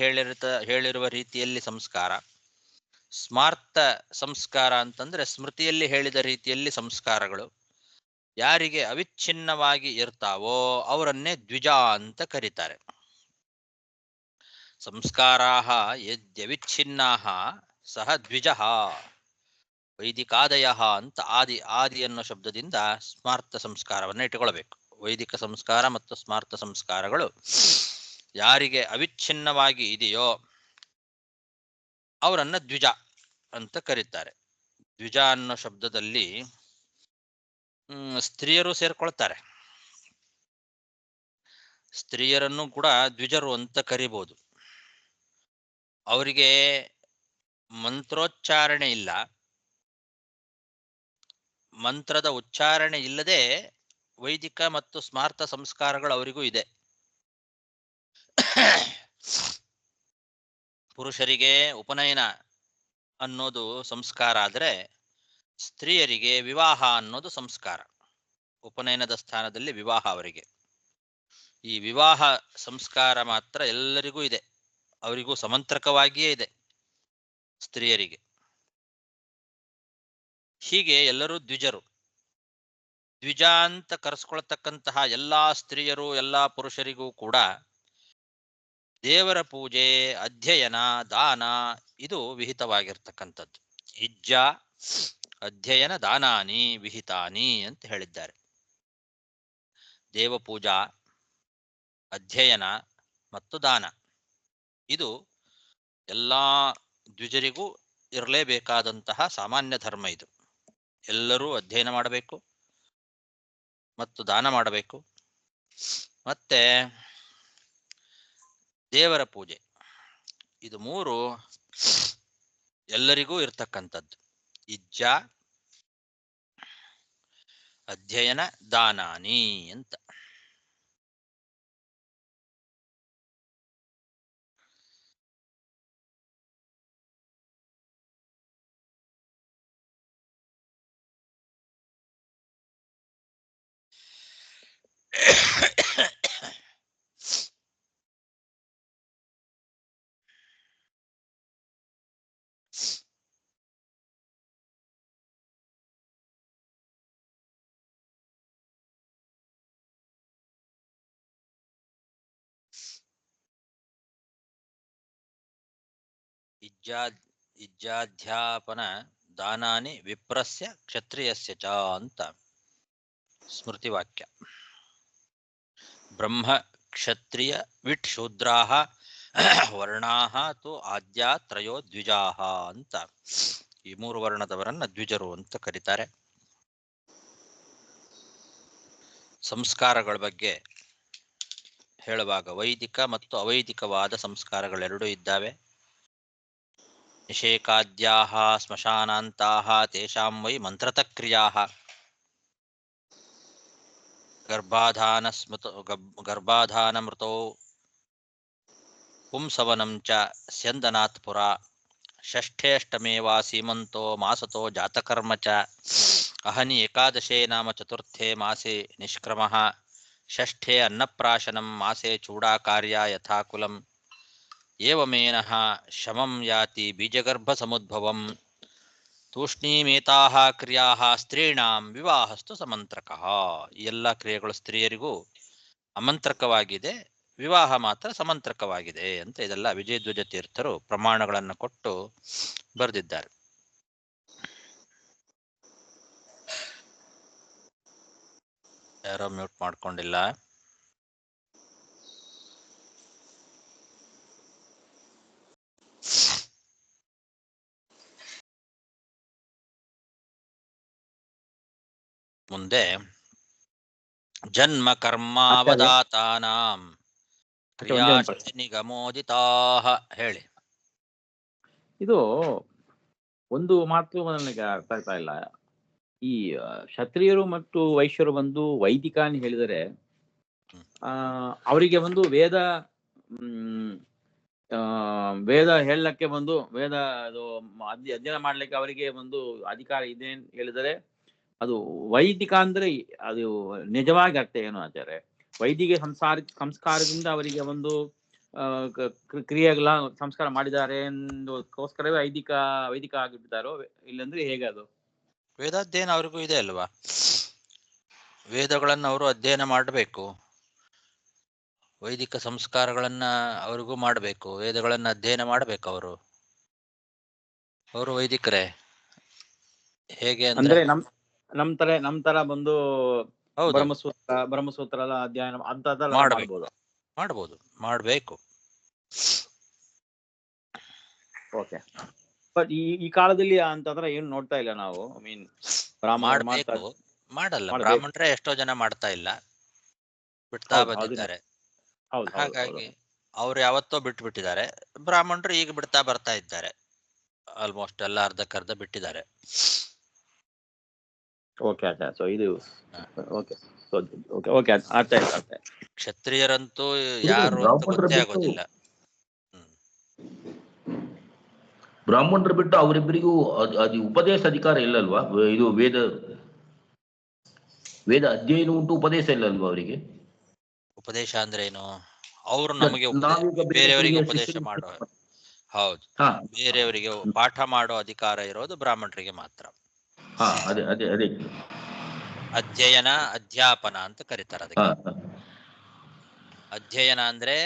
ಹೇಳಿರುವ ರೀತಿಯಲ್ಲಿ ಸಂಸ್ಕಾರ. ಸ್ಮಾರ್ತ ಸಂಸ್ಕಾರ ಅಂತಂದ್ರೆ ಸ್ಮೃತಿಯಲ್ಲಿ ಹೇಳಿದ ರೀತಿಯಲ್ಲಿ ಸಂಸ್ಕಾರಗಳು. ಯಾರಿಗೆ ಅವಿಚ್ಛಿನ್ನವಾಗಿ ಇರ್ತಾವೋ ಅವರನ್ನೇ ದ್ವಿಜ ಅಂತ ಕರೀತಾರೆ. ಸಂಸ್ಕಾರಾಹ ಯದ್ಯವಿಚ್ಛಿನ್ನಾಹ ಸಹ ದ್ವಿಜಃ ವೈದಿಕಾದಯ ಅಂತ ಆದಿ ಅನ್ನೋ ಶಬ್ದದಿಂದ ಸ್ಮಾರ್ತ ಸಂಸ್ಕಾರವನ್ನು ಇಟ್ಟುಕೊಳ್ಬೇಕು. ವೈದಿಕ ಸಂಸ್ಕಾರ ಮತ್ತು ಸ್ಮಾರ್ತ ಸಂಸ್ಕಾರಗಳು ಯಾರಿಗೆ ಅವಿಚ್ಛಿನ್ನವಾಗಿ ಇದೆಯೋ ಅವರನ್ನ ದ್ವಿಜ ಅಂತ ಕರೀತಾರೆ. ದ್ವಿಜ ಅನ್ನೋ ಶಬ್ದದಲ್ಲಿ ಸ್ತ್ರೀಯರು ಸೇರ್ಕೊಳ್ತಾರೆ. ಸ್ತ್ರೀಯರನ್ನು ಕೂಡ ದ್ವಿಜರು ಅಂತ ಕರಿಬಹುದು. ಅವರಿಗೆ ಮಂತ್ರೋಚ್ಚಾರಣೆ ಇಲ್ಲ, ಮಂತ್ರದ ಉಚ್ಚಾರಣೆ ಇಲ್ಲದೆ ವೈದಿಕ ಮತ್ತು ಸ್ಮಾರ್ತ ಸಂಸ್ಕಾರಗಳು ಅವರಿಗೂ ಇದೆ. ಪುರುಷರಿಗೆ ಉಪನಯನ ಅನ್ನೋದು ಸಂಸ್ಕಾರ ಆದರೆ ಸ್ತ್ರೀಯರಿಗೆ ವಿವಾಹ ಅನ್ನೋದು ಸಂಸ್ಕಾರ. ಉಪನಯನದ ಸ್ಥಾನದಲ್ಲಿ ವಿವಾಹ ಅವರಿಗೆ. ಈ ವಿವಾಹ ಸಂಸ್ಕಾರ ಮಾತ್ರ ಎಲ್ಲರಿಗೂ ಇದೆ, ಅವರಿಗೂ ಸಮಂತ್ರಕವಾಗಿಯೇ ಇದೆ ಸ್ತ್ರೀಯರಿಗೆ. ಹೀಗೆ ಎಲ್ಲರೂ ದ್ವಿಜರು. ದ್ವಿಜ ಅಂತ ಕರೆಸ್ಕೊಳ್ತಕ್ಕಂತಹ ಎಲ್ಲಾ ಸ್ತ್ರೀಯರು ಎಲ್ಲಾ ಪುರುಷರಿಗೂ ಕೂಡ ದೇವರ ಪೂಜೆ, ಅಧ್ಯಯನ, ದಾನ ಇದು ವಿಹಿತವಾಗಿರ್ತಕ್ಕಂಥದ್ದು. ಇಜ್ಜ ಅಧ್ಯಯನ ದಾನಾನಿ ವಿಹಿತಾನಿ ಅಂತ ಹೇಳಿದ್ದಾರೆ. ದೇವಪೂಜಾ, ಅಧ್ಯಯನ ಮತ್ತು ದಾನ ಇದು ಎಲ್ಲಾ ದ್ವಿಜರಿಗೂ ಇರಲೇಬೇಕಾದಂತಹ ಸಾಮಾನ್ಯ ಧರ್ಮ. ಇದು ಎಲ್ಲರೂ ಅಧ್ಯಯನ ಮಾಡಬೇಕು ಮತ್ತು ದಾನ ಮಾಡಬೇಕು, ಮತ್ತೆ ದೇವರ ಪೂಜೆ, ಇದು ಮೂರು ಎಲ್ಲರಿಗೂ ಇರ್ತಕ್ಕಂಥದ್ದು. ಇಜ್ಜ ಅಧ್ಯಯನ ದಾನಾನಿ ಅಂತ. ಇಜ್ಜಾಧ್ಯಾಪನ ದಾನಾನಿ ವಿಪ್ರಸ್ಯ ಕ್ಷತ್ರಿಯಸ್ಯ ಚ ಅಂತ ಸ್ಮೃತಿ ವಾಕ್ಯ. ಬ್ರಹ್ಮ ಕ್ಷತ್ರಿಯ ವಿಟ್ ಶೂದ್ರಾಹ ವರ್ಣಾಹ ತು ಆದ್ಯ ತ್ರಯೋ ದ್ವಿಜಾಹ ಅಂತ ಈ ಮೂರು ವರ್ಣದವರನ್ನ ದ್ವಿಜರು ಅಂತ ಕರೀತಾರೆ. ಸಂಸ್ಕಾರಗಳ ಬಗ್ಗೆ ಹೇಳುವಾಗ ವೈದಿಕ ಮತ್ತು ಅವೈದಿಕವಾದ ಸಂಸ್ಕಾರಗಳೆರಡೂ ಇದ್ದಾವೆ. ನಿಷೇಕಾದ್ಯಾಹ ಸ್ಮಶಾನಾಂತಾಹ ತೇಷಾಂ ವೈ ಮಂತ್ರತಕ್ರಿಯಾಹ ಗರ್ಭಾಧಾನಮೃತೋ ಪುಂಸವನಂ ಚ ಸ್ಯಂದನಾತ್ ಪುರ ಷಷ್ಠೇಷ್ಟಮೇ ವಾ ಸೀಮಂತೋ ಮಾಸತೋ ಜಾತಕರ್ಮ ಚ ಅಹನಿ ಏಕಾದಶೇ ನಾಮ ಚತುರ್ಥೇ ಮಾಸೆ ನಿಷ್ಕ್ರಮಃ ಷಷ್ಠೇ ಅನ್ನಪ್ರಾಶನಂ ಮಾಸೆ ಚೂಡಾಕಾರ್ಯ ಯಥಾಕುಲಂ ಏವಮೇನಃ ಶಮಂ ಯಾತಿ ಬೀಜಗರ್ಭ ಸಮುದ್ಭವಂ ತೂಷ್ಣೀಮೇತಾಹ ಕ್ರಿಯಾಃ ಸ್ತ್ರೀಣಾಂ ವಿವಾಹಸ್ತು ಸಮಂತ್ರಕಃ. ಈ ಎಲ್ಲ ಕ್ರಿಯೆಗಳು ಸ್ತ್ರೀಯರಿಗೂ ಅಮಂತ್ರಕವಾಗಿದೆ, ವಿವಾಹ ಮಾತ್ರ ಸಮಂತ್ರಕವಾಗಿದೆ ಅಂತ ಇದೆಲ್ಲ ವಿಜಯಧ್ವಜ ತೀರ್ಥರು ಪ್ರಮಾಣಗಳನ್ನು ಕೊಟ್ಟು ಬರೆದಿದ್ದಾರೆ. ಯಾರೋ ಮ್ಯೂಟ್ ಮಾಡ್ಕೊಂಡಿಲ್ಲ. ಮುಂದೆ ಜನ್ಮ ಕರ್ಮಾವದಾತಾನಾಂ ಕ್ರಿಯಾಶ್ಚ ನಿಗಮೋದಿತಾಃ ಹೇಳಿ. ಇದು ಒಂದು ಮಾತು ನನಗೆ ಅರ್ಥ ಆಗ್ತಾ ಇಲ್ಲ. ಈ ಕ್ಷತ್ರಿಯರು ಮತ್ತು ವೈಶ್ಯರು ಬಂದು ವೈದಿಕ ಅಂತ ಹೇಳಿದರೆ ಅವರಿಗೆ ಒಂದು ವೇದ ವೇದ ಹೇಳಲಿಕ್ಕೆ ಬಂದು ವೇದ ಅದು ಅಧ್ಯಯನ ಮಾಡ್ಲಿಕ್ಕೆ ಅವರಿಗೆ ಒಂದು ಅಧಿಕಾರ ಇದೆ ಅಂತ ಹೇಳಿದರೆ ಅದು ವೈದಿಕ ಅಂದ್ರೆ ಅದು ನಿಜವಾಗಿ ಅರ್ಥ ಏನು ಆಚಾರ್ಯ? ವೈದಿಕ ಸಂಸ್ಕಾರದಿಂದ ಅವರಿಗೆ ಒಂದು ಕ್ರಿಯೆಗಳ ಸಂಸ್ಕಾರ ಮಾಡಿದ್ದಾರೆ ಎಂದಕ್ಕೋಸ್ಕರವೇ ವೈದಿಕ ಆಗಿಬಿಟ್ಟಿದ್ದಾರೋ ಇಲ್ಲಂದ್ರೆ ಹೇಗೆ? ಅದು ವೇದಾಧ್ಯಯನ ಅವ್ರಿಗೂ ಇದೆ ಅಲ್ವಾ? ವೇದಗಳನ್ನು ಅವರು ಅಧ್ಯಯನ ಮಾಡಬೇಕು, ವೈದಿಕ ಸಂಸ್ಕಾರಗಳನ್ನ ಅವ್ರಿಗೂ ಮಾಡಬೇಕು, ವೇದಗಳನ್ನ ಅಧ್ಯಯನ ಮಾಡಬೇಕು. ಅವರು ವೈದಿಕರೇ. ಹೇಗೆ ಅಂದ್ರೆ ನಮ್ ತರ ಬಂದು ಬ್ರಹ್ಮಸೂತ್ರ ಎಲ್ಲ ಅಧ್ಯಯನ ಅಂತದೆಲ್ಲ ಮಾಡಬಹುದು, ಮಾಡಬೇಕು. ಓಕೆ, ಬಟ್ ಈ ಕಾಲದಲ್ಲಿ ಅಂತಂದ್ರೆ ಏನು ನೋಡ್ತಾ ಇಲ್ಲ ನಾವು. ಐ ಮೀನ್ ಮಾಡಲ್ಲ. ಬ್ರಾಹ್ಮಣರೇ ಎಷ್ಟೋ ಜನ ಮಾಡ್ತಾ ಇಲ್ಲ, ಬಿಡ್ತಾ ಬಂದಿದ್ದಾರೆ. ಹಾಗಾಗಿ ಅವ್ರು ಯಾವತ್ತೋ ಬಿಟ್ಟಿದ್ದಾರೆ. ಬ್ರಾಹ್ಮಣರು ಈಗ ಬಿಡ್ತಾ ಬರ್ತಾ ಇದ್ದಾರೆ. ಆಲ್ಮೋಸ್ಟ್ ಎಲ್ಲ ಅರ್ಧಕ್ಕರ್ಧ ಬಿಟ್ಟಿದ್ದಾರೆ. ಓಕೆ ಆಯ್ತಾ. ಸೊ ಇದು ಓಕೆ ಓಕೆ ಓಕೆ ಅರ್ಥ ಆಯ್ತು. ಕ್ಷತ್ರಿಯರಂತೂ ಯಾರು ಅಂತ ಗೊತ್ತೇ ಆಗೋದಿಲ್ಲ. ಬ್ರಾಹ್ಮಣರು ಬಿಟ್ಟು ಅವರಿಬ್ಬರಿಗೂ ಅದು ಉಪದೇಶ ಅಧಿಕಾರ ಇಲ್ಲಲ್ವಾ? ಇದು ವೇದ ಅಧ್ಯಯನ ಉಂಟು, ಉಪದೇಶ ಇಲ್ಲಲ್ವಾ ಅವರಿಗೆ? ಉಪದೇಶ ಅಂದ್ರೆ ಏನು? ಅವರು ನಮಗೆ ನಾವೀಗ ಬೇರೆಯವರಿಗೆ ಬೇರೆಯವರಿಗೆ ಉಪದೇಶ ಶಿಷ್ಯರಿಗೆ ಮಾಡೋ, ಹೌದು, ಹಾ ಬೇರೆಯವರಿಗೆ ಪಾಠ ಮಾಡೋ ಅಧಿಕಾರ ಇರೋದು ಬ್ರಾಹ್ಮಣರಿಗೆ ಮಾತ್ರ. ಹಾ ಅದೇ ಅದೇ ಅದೇ ಅಧ್ಯಯನ ಅಧ್ಯಾಪನ ಅಂತ ಕರೀತಾರೆ ಹಾ ಅದಕ್ಕೆ. ಅಧ್ಯಯನ ಅಂದ್ರೆ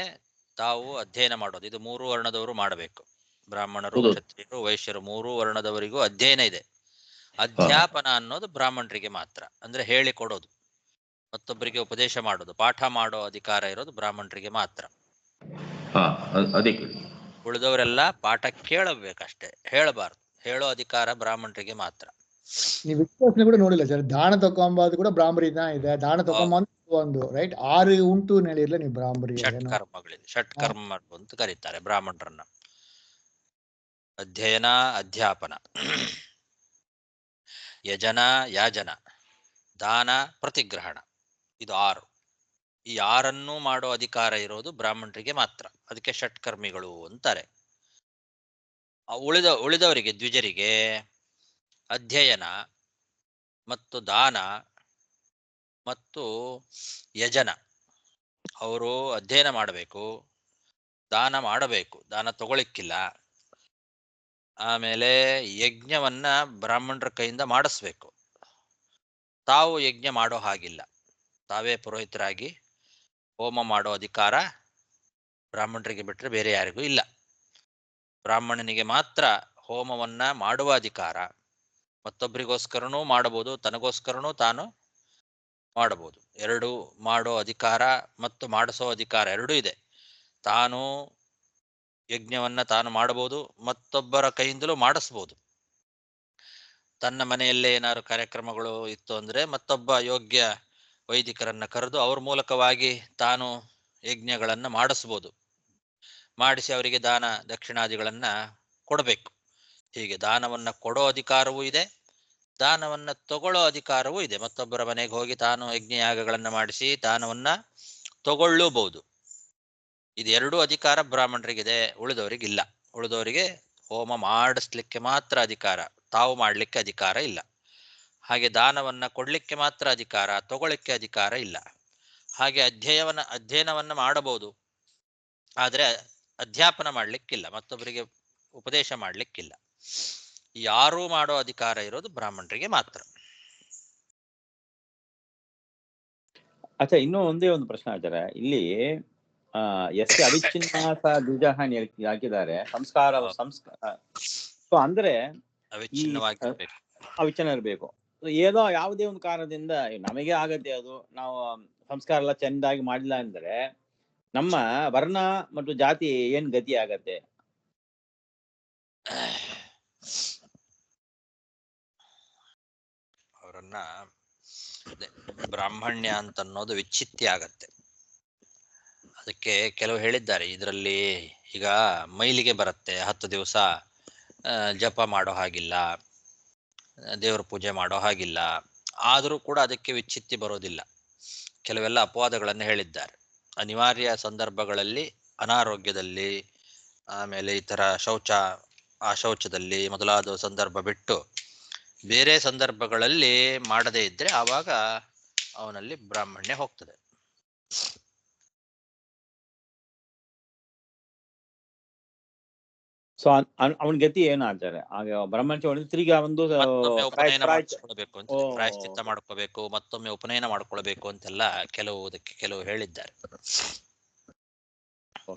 ತಾವು ಅಧ್ಯಯನ ಮಾಡೋದು. ಇದು 3 ವರ್ಣದವರು ಮಾಡಬೇಕು. ಬ್ರಾಹ್ಮಣರು, ಹೌದು. ಕ್ಷತ್ರಿಯರು, ವೈಶ್ಯರು 3 ವರ್ಣದವರಿಗೂ ಅಧ್ಯಯನ ಇದೆ. ಅಧ್ಯಾಪನ ಅನ್ನೋದು ಬ್ರಾಹ್ಮಣರಿಗೆ ಮಾತ್ರ, ಅಂದ್ರೆ ಹೇಳಿ ಕೊಡೋದು, ಮತ್ತೊಬ್ಬರಿಗೆ ಉಪದೇಶ ಮಾಡೋದು, ಪಾಠ ಮಾಡೋ ಅಧಿಕಾರ ಇರೋದು ಬ್ರಾಹ್ಮಣರಿಗೆ ಮಾತ್ರ. ಹಾ ಅದೇ ಉಳಿದವರೆಲ್ಲ ಪಾಠ ಕೇಳಬೇಕಷ್ಟೇ, ಹೇಳಬಾರ್ದು. ಹೇಳೋ ಅಧಿಕಾರ ಬ್ರಾಹ್ಮಣರಿಗೆ ಮಾತ್ರ. ನೀವು ವಿಶ್ವಾಸನೆ ಕೂಡ ನೋಡಿಲ್ಲ ಸರ್, ದಾನ ತಗೊಂಬದು ಕೂಡ ಬ್ರಾಹ್ಮರಿನ ಇದೆ, ದಾನ ತಗೊಂಬ ಒಂದು ರೈಟ್ 6 ಉಂಟು ಹೇಳಿರ್ಲ ನೀವು ಬ್ರಾಹ್ಮರಿಗೆ. ಷಟ್ಕರ್ಮಗಳಿದೆ, ಷಟ್ಕರ್ಮ ಅಂತ ಕರೀತಾರೆ ಬ್ರಾಹ್ಮಣರನ್ನ. ಅಧ್ಯಯನ ಅಧ್ಯಾಪನ, ಯಜನ ಯಾಜನ, ದಾನ ಪ್ರತಿಗ್ರಹಣ, ಇದು 6. ಈ 6 ಮಾಡೋ ಅಧಿಕಾರ ಇರೋದು ಬ್ರಾಹ್ಮಣರಿಗೆ ಮಾತ್ರ. ಅದಕ್ಕೆ ಷಟ್ಕರ್ಮಿಗಳು ಅಂತಾರೆ. ಉಳಿದವರಿಗೆ ದ್ವಿಜರಿಗೆ ಅಧ್ಯಯನ ಮತ್ತು ದಾನ ಮತ್ತು ಯಜನ, ಅವರು ಅಧ್ಯಯನ ಮಾಡಬೇಕು, ದಾನ ಮಾಡಬೇಕು, ದಾನ ತಗೊಳ್ಳಿಕ್ಕಿಲ್ಲ. ಆಮೇಲೆ ಯಜ್ಞವನ್ನ ಬ್ರಾಹ್ಮಣರ ಕೈಯಿಂದ ಮಾಡಿಸ್ಬೇಕು. ತಾವು ಯಜ್ಞ ಮಾಡೋ ಹಾಗಿಲ್ಲ, ತಾವೇ ಪುರೋಹಿತರಾಗಿ ಹೋಮ ಮಾಡೋ ಅಧಿಕಾರ ಬ್ರಾಹ್ಮಣರಿಗೆ ಬಿಟ್ಟರೆ ಬೇರೆ ಯಾರಿಗೂ ಇಲ್ಲ. ಬ್ರಾಹ್ಮಣನಿಗೆ ಮಾತ್ರ ಹೋಮವನ್ನ ಮಾಡುವ ಅಧಿಕಾರ. ಮತ್ತೊಬ್ಬರಿಗೋಸ್ಕರನೂ ಮಾಡಬಹುದು, ತನಗೋಸ್ಕರನೂ ತಾನು ಮಾಡಬಹುದು. 2 ಮಾಡೋ ಅಧಿಕಾರ ಮತ್ತು ಮಾಡಿಸೋ ಅಧಿಕಾರ 2 ಇದೆ. ತಾನು ಯಜ್ಞವನ್ನ ತಾನು ಮಾಡಬಹುದು, ಮತ್ತೊಬ್ಬರ ಕೈಯಿಂದಲೂ ಮಾಡಿಸ್ಬೋದು. ತನ್ನ ಮನೆಯಲ್ಲೇ ಏನಾದ್ರು ಕಾರ್ಯಕ್ರಮಗಳು ಇತ್ತು ಅಂದ್ರೆ ಮತ್ತೊಬ್ಬ ಯೋಗ್ಯ ವೈದಿಕರನ್ನ ಕರೆದು ಅವ್ರ ಮೂಲಕವಾಗಿ ತಾನು ಯಜ್ಞಗಳನ್ನ ಮಾಡಿಸ್ಬೋದು, ಮಾಡಿಸಿ ಅವರಿಗೆ ದಾನ ದಕ್ಷಿಣಾದಿಗಳನ್ನ ಕೊಡಬೇಕು. ಹೀಗೆ ದಾನವನ್ನ ಕೊಡೋ ಅಧಿಕಾರವೂ ಇದೆ, ದಾನವನ್ನ ತಗೊಳ್ಳೋ ಅಧಿಕಾರವೂ ಇದೆ. ಮತ್ತೊಬ್ಬರ ಮನೆಗೆ ಹೋಗಿ ತಾನು ಯಜ್ಞಯಾಗಗಳನ್ನ ಮಾಡಿಸಿ ದಾನವನ್ನ ತಗೊಳ್ಳೂಬಹುದು. ಇದು 2 ಅಧಿಕಾರ ಬ್ರಾಹ್ಮಣರಿಗಿದೆ, ಉಳಿದವರಿಗಿಲ್ಲ. ಉಳಿದವರಿಗೆ ಹೋಮ ಮಾಡಿಸ್ಲಿಕ್ಕೆ ಮಾತ್ರ ಅಧಿಕಾರ, ತಾವು ಮಾಡಲಿಕ್ಕೆ ಅಧಿಕಾರ ಇಲ್ಲ. ಹಾಗೆ ದಾನವನ್ನ ಕೊಡ್ಲಿಕ್ಕೆ ಮಾತ್ರ ಅಧಿಕಾರ, ತಗೊಳ್ಳಿಕ್ಕೆ ಅಧಿಕಾರ ಇಲ್ಲ. ಹಾಗೆ ಅಧ್ಯಯನವನ್ನ ಮಾಡಬಹುದು, ಆದ್ರೆ ಅಧ್ಯಾಪನ ಮಾಡ್ಲಿಕ್ಕಿಲ್ಲ, ಮತ್ತೊಬ್ಬರಿಗೆ ಉಪದೇಶ ಮಾಡ್ಲಿಕ್ಕಿಲ್ಲ. ಯಾರೂ ಮಾಡೋ ಅಧಿಕಾರ ಇರೋದು ಬ್ರಾಹ್ಮಣರಿಗೆ ಮಾತ್ರ. ಅಚ್ಚಾ, ಇನ್ನೂ ಒಂದೇ ಒಂದು ಪ್ರಶ್ನೆ ಆಚಾರ್ಯ, ಇಲ್ಲಿ ಎಸ್ಕೆ ಅವಿಚ್ಛಿನ್ನಾಸ ದ್ವಿಜಹಾನಿ ಹಾಕಿದ್ದಾರೆ. ಸಂಸ್ಕಾರ ಸೊ ಅಂದ್ರೆ ಅವಿಚ್ಛಿನ್ನವಾಗಿರ್ಬೇಕು, ಅವಿಚ್ಛಿನ್ನ ಇರಬೇಕು. ಏನೋ ಯಾವುದೇ ಒಂದು ಕಾರಣದಿಂದ ನಮಗೆ ಆಗತ್ತೆ, ಅದು ನಾವು ಸಂಸ್ಕಾರ ಎಲ್ಲ ಚೆಂದಾಗಿ ಮಾಡಿಲ್ಲ ಅಂದ್ರೆ ನಮ್ಮ ವರ್ಣ ಮತ್ತು ಜಾತಿ ಏನ್ ಗತಿ ಆಗತ್ತೆ? ಅವರನ್ನ ಬ್ರಾಹ್ಮಣ್ಯ ಅಂತ ಅನ್ನೋದು ವಿಚ್ಛಿತ್ಯ ಆಗತ್ತೆ. ಅದಕ್ಕೆ ಕೆಲವು ಹೇಳಿದ್ದಾರೆ, ಇದರಲ್ಲಿ ಈಗ ಮೈಲಿಗೆ ಬರುತ್ತೆ, 10 ದಿವಸ ಜಪ ಮಾಡೋ ಹಾಗಿಲ್ಲ, ದೇವರ ಪೂಜೆ ಮಾಡೋ ಹಾಗಿಲ್ಲ, ಆದರೂ ಕೂಡ ಅದಕ್ಕೆ ವಿಚ್ಛಿತ್ತಿ ಬರೋದಿಲ್ಲ. ಕೆಲವೆಲ್ಲ ಅಪವಾದಗಳನ್ನು ಹೇಳಿದ್ದಾರೆ. ಅನಿವಾರ್ಯ ಸಂದರ್ಭಗಳಲ್ಲಿ, ಅನಾರೋಗ್ಯದಲ್ಲಿ, ಆಮೇಲೆ ಈ ಥರ ಅಶೌಚದಲ್ಲಿ ಮೊದಲಾದ ಸಂದರ್ಭ ಬಿಟ್ಟು ಬೇರೆ ಸಂದರ್ಭಗಳಲ್ಲಿ ಮಾಡದೇ ಇದ್ರೆ ಆವಾಗ ಅವನಲ್ಲಿ ಬ್ರಾಹ್ಮಣ್ಯ ಹೋಗ್ತದೆ. ಸೊ ಅವನ ಗತಿ ಏನು ಆಚಾರ್ಯ? ಆಗ ಬ್ರಹ್ಮಚಾರಿ ತಿರುಗಿ ಒಂದು ಉಪನಯನ ಮಾಡಿಸ್ಕೊಳ್ಬೇಕು ಅಂತ, ಪ್ರಾಯಶ್ಚಿತ್ತ ಮಾಡ್ಕೋಬೇಕು, ಮತ್ತೊಮ್ಮೆ ಉಪನಯನ ಮಾಡ್ಕೊಳ್ಬೇಕು ಅಂತೆಲ್ಲ ಕೆಲವು ಹೇಳಿದ್ದಾರೆ.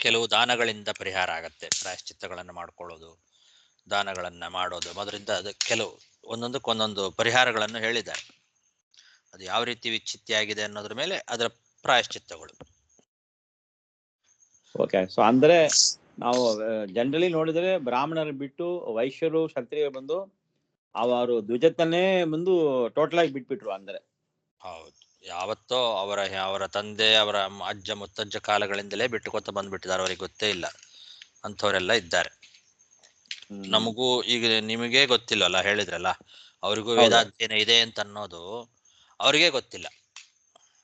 ಕೆಲವು ದಾನಗಳಿಂದ ಪರಿಹಾರ ಆಗತ್ತೆ, ಪ್ರಾಯಶ್ಚಿತ್ತಗಳನ್ನು ಮಾಡ್ಕೊಳ್ಳೋದು, ದಾನಗಳನ್ನ ಮಾಡೋದು, ಅದರಿಂದ ಅದು ಕೆಲವು ಒಂದೊಂದಕ್ಕೊಂದೊಂದು ಪರಿಹಾರಗಳನ್ನು ಹೇಳಿದ್ದಾರೆ. ಅದು ಯಾವ ರೀತಿ ವಿಚ್ಛಿತ್ತಿಯಾಗಿದೆ ಅನ್ನೋದ್ರ ಮೇಲೆ ಅದರ ಪ್ರಾಯಶ್ಚಿತ್ತಗಳು. ಓಕೆ. ಸೊ ಅಂದ್ರೆ ನಾವು ಜನರಲಿ ನೋಡಿದ್ರೆ ಬ್ರಾಹ್ಮಣರು ಬಿಟ್ಟು ವೈಶ್ಯರು ಕ್ಷತ್ರಿಯರು ಬಂದು ಅವರು ದ್ವಿಜತನೇ ಬಂದು ಟೋಟಲ್ ಆಗಿ ಬಿಟ್ಬಿಟ್ರು ಅಂದ್ರೆ. ಹೌದು, ಯಾವತ್ತೋ ಅವರ ತಂದೆ, ಅವರ ಅಜ್ಜ ಮುತ್ತಜ್ಜ ಕಾಲಗಳಿಂದಲೇ ಬಿಟ್ಟುಕೊತ ಬಂದ್ಬಿಟ್ಟಿದ್ದಾರೆ, ಅವರಿಗೆ ಗೊತ್ತೇ ಇಲ್ಲ. ಅಂಥವರೆಲ್ಲ ಇದ್ದಾರೆ. ನಮಗೂ ಈಗ ನಿಮಗೇ ಗೊತ್ತಿಲ್ಲಲ್ಲ, ಹೇಳಿದ್ರಲ್ಲ, ಅವ್ರಿಗೂ ವೇದಾಧ್ಯಯನ ಇದೆ ಅಂತ ಅನ್ನೋದು ಅವ್ರಿಗೆ ಗೊತ್ತಿಲ್ಲ.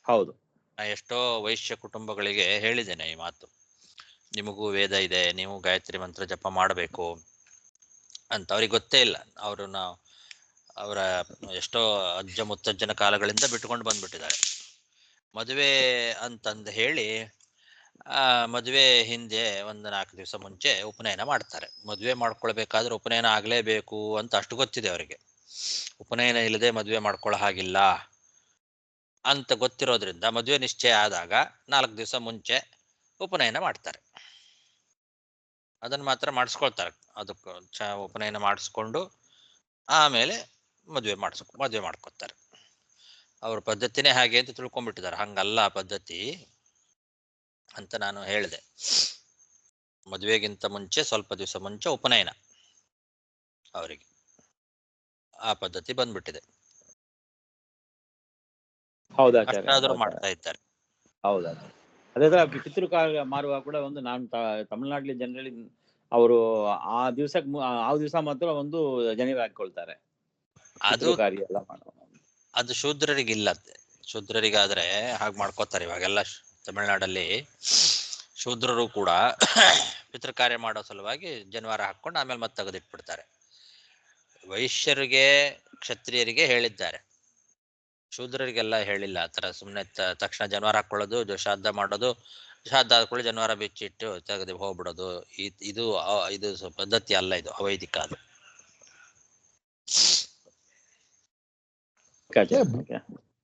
ಹೌದು, ನಾ ಎಷ್ಟೋ ವೈಶ್ಯ ಕುಟುಂಬಗಳಿಗೆ ಹೇಳಿದ್ದೇನೆ ಈ ಮಾತು. ನಿಮಗೂ ವೇದ ಇದೆ, ನೀವು ಗಾಯತ್ರಿ ಮಂತ್ರ ಜಪ ಮಾಡಬೇಕು, ಅಂತ ಅವ್ರಿಗೆ ಗೊತ್ತೇ ಇಲ್ಲ. ಅವರು ಅವರ ಎಷ್ಟೋ ಅಜ್ಜ ಮುತ್ತಜ್ಜನ ಕಾಲಗಳಿಂದ ಬಿಟ್ಕೊಂಡು ಬಂದ್ಬಿಟ್ಟಿದ್ದಾರೆ. ಮದುವೆ ಅಂತಂದು ಹೇಳಿ ಮದುವೆ ಹಿಂದೆ ಒಂದು 4 ದಿವಸ ಮುಂಚೆ ಉಪನಯನ ಮಾಡ್ತಾರೆ. ಮದುವೆ ಮಾಡ್ಕೊಳ್ಬೇಕಾದ್ರೆ ಉಪನಯನ ಆಗಲೇಬೇಕು ಅಂತ ಅಷ್ಟು ಗೊತ್ತಿದೆ ಅವರಿಗೆ. ಉಪನಯನ ಇಲ್ಲದೆ ಮದುವೆ ಮಾಡ್ಕೊಳ್ಳೋ ಹಾಗಿಲ್ಲ ಅಂತ ಗೊತ್ತಿರೋದ್ರಿಂದ ಮದುವೆ ನಿಶ್ಚಯ ಆದಾಗ 4 ದಿವಸ ಮುಂಚೆ ಉಪನಯನ ಮಾಡ್ತಾರೆ. ಅದನ್ನು ಮಾತ್ರ ಮಾಡಿಸ್ಕೊಳ್ತಾರೆ. ಅದಕ್ಕೆ ಉಪನಯನ ಮಾಡಿಸ್ಕೊಂಡು ಆಮೇಲೆ ಮದುವೆ ಮಾಡ್ಕೊತಾರೆ. ಅವ್ರ ಪದ್ಧತಿನೇ ಹಾಗೆ ಅಂತ ತಿಳ್ಕೊಂಡ್ಬಿಟ್ಟಿದ್ದಾರೆ. ಹಂಗಲ್ಲ ಪದ್ಧತಿ ಅಂತ ನಾನು ಹೇಳಿದೆ. ಮದುವೆಗಿಂತ ಮುಂಚೆ ಸ್ವಲ್ಪ ದಿವಸ ಮುಂಚೆ ಉಪನಯನ ಅವರಿಗೆ. ಆ ಪದ್ಧತಿ ಬಂದ್ಬಿಟ್ಟಿದೆ. ಹೌದಾಚಾರ್ಯ, ಅಷ್ಟಾದರೂ ಮಾಡ್ತಾ ಇದ್ದಾರೆ. ಹೌದಾ. ಅದೇ ತರ ಪಿತೃಕಾರ್ಯ ಮಾರುವಾಗ ಕೂಡ ಒಂದು ನಾನು ತಮಿಳ್ನಾಡಲ್ಲಿ ಜನರಲಿ ಅವರು ಆ ದಿವಸ ಮಾತ್ರ ಒಂದು ಜನಿವೆ ಹಾಕೊಳ್ತಾರೆ. ಅದು ಪಿತೃಕಾರ್ಯ ಎಲ್ಲ ಮಾಡುವ. ಅದು ಶೂದ್ರರಿಗಿಲ್ಲ. ಶೂದ್ರರಿಗಾದ್ರೆ ಹಾಗೆ ಮಾಡ್ಕೋತಾರೆ. ಇವಾಗೆಲ್ಲ ತಮಿಳ್ನಾಡಲ್ಲಿ ಶೂದ್ರರು ಕೂಡ ಪಿತೃಕಾರ್ಯ ಮಾಡೋ ಸಲುವಾಗಿ ಜನಿವಾರ ಹಾಕೊಂಡು ಆಮೇಲೆ ಮತ್ತೆ ತೆಗೆದಿಟ್ಬಿಡ್ತಾರೆ. ವೈಶ್ಯರಿಗೆ ಕ್ಷತ್ರಿಯರಿಗೆ ಹೇಳಿದ್ದಾರೆ, ಶೂದ್ರರಿಗೆಲ್ಲ ಹೇಳಿಲ್ಲ. ಆ ಥರ ಸುಮ್ಮನೆ ತಕ್ಷಣ ಜನಿವಾರ ಹಾಕೊಳ್ಳೋದು, ಶ್ರಾದ್ದ ಮಾಡೋದು, ಶ್ರಾದ್ದ ಆದ್ಕೊಳ್ಳಿ ಜನಿವಾರ ಬಿಚ್ಚಿಟ್ಟು ತೆಗೆದು ಹೋಗ್ಬಿಡೋದು, ಇದು ಪದ್ಧತಿ ಅಲ್ಲ, ಇದು ಅವೈದಿಕ. ಅದು